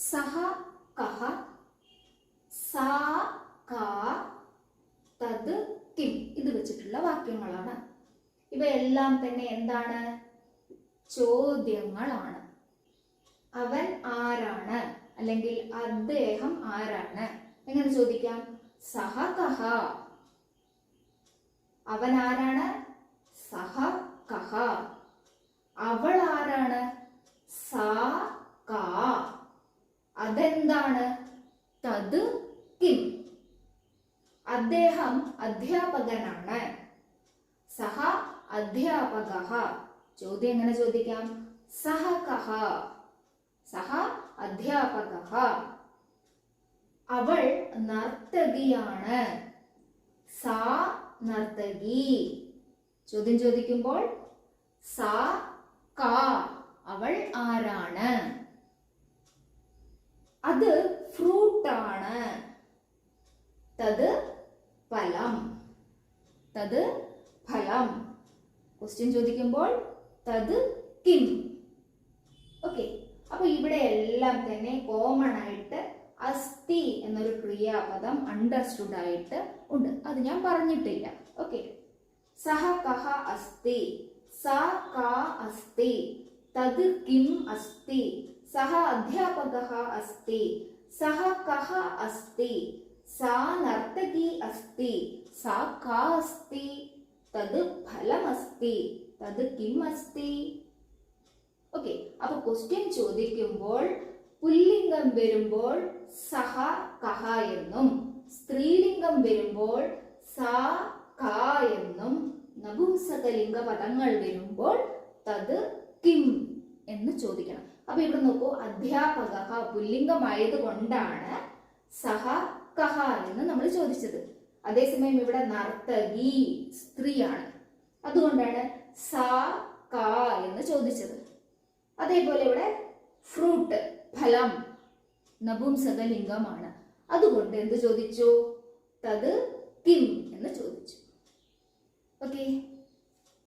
സഹ കഹ സാ കാ തത് കിം ഇത് വെച്ചിട്ടുള്ള വാക്യങ്ങളാണ്. ഇവയെല്ലാം തന്നെ എന്താണ്? ചോദ്യങ്ങളാണ്. അവൻ ആരാണ് അല്ലെങ്കിൽ അദ്ദേഹം ആരാണ് എങ്ങനെ ചോദിക്കാം? സഹ കഹ. അവൻ ആരാണ്? സഹ കഹ. അവൾ ആരാണ്? സാ കാ. അതെന്താണ്? തത് കിം. അദ്ദേഹം അധ്യാപകനാണ്. സഹ അധ്യാപകഃ. ചോദ്യം എങ്ങനെ ചോദിക്കാം? സഹ കഹ. സഹ അധ്യാപകഃ. അവൾ നർത്തകിയാണ്. സാ നർത്തകി. ചോദ്യം ചോദിക്കുമ്പോൾ സാ കാ. അവൾ ആരാണ്? അത് ഫ്രൂട്ടാണ്. തത് ഫലം. തത് ഫലം. ക്വസ്റ്റ്യൻ ചോദിക്കുമ്പോൾ തത് കിം. ഓക്കെ, അപ്പൊ ഇവിടെ എല്ലാം തന്നെ കോമൺ ആയിട്ട് അസ്തി എന്നൊരു ക്രിയാപദം അണ്ടർസ്റ്റുഡ് ആയിട്ട് ഉണ്ട്. അത് ഞാൻ പറഞ്ഞിട്ടില്ല. ഓക്കെ, സഹ കഹ അസ്തി, സാ കാ അസ്തി, തത് കിം അസ്തി, സഹ അധ്യാപകഃ അസ്തി, സഹ കഹ അസ്തി, സാ നർത്തകി അസ്തി, സാ കാ അസ്തി, തത് ഫലമസ്തി, തത് കിം അസ്തി. ഓക്കെ, അപ്പൊ ക്വസ്റ്റ്യൻ ചോദിക്കുമ്പോൾ പുല്ലിംഗം വരുമ്പോൾ സഹ കഹ എന്നും സ്ത്രീലിംഗം വരുമ്പോൾ സാ കാ എന്നും നപുംസകലിംഗ പദങ്ങൾ വരുമ്പോൾ തത് കിം എന്ന് ചോദിക്കണം. അപ്പൊ ഇവിടെ നോക്കൂ, അധ്യാപക പുല്ലിംഗമായത് കൊണ്ടാണ് സഹ കഹ എന്ന് നമ്മൾ ചോദിച്ചത്. അതേസമയം ഇവിടെ നർത്തകി സ്ത്രീയാണ്, അതുകൊണ്ടാണ് സാ കാ എന്ന് ചോദിച്ചത്. അതേപോലെ ഇവിടെ ഫ്രൂട്ട് ഫലം നപുംസകലിംഗമാണ്, അതുകൊണ്ട് എന്ത് ചോദിച്ചു? തത് കിം എന്ന് ചോദിച്ചു. ഓക്കെ.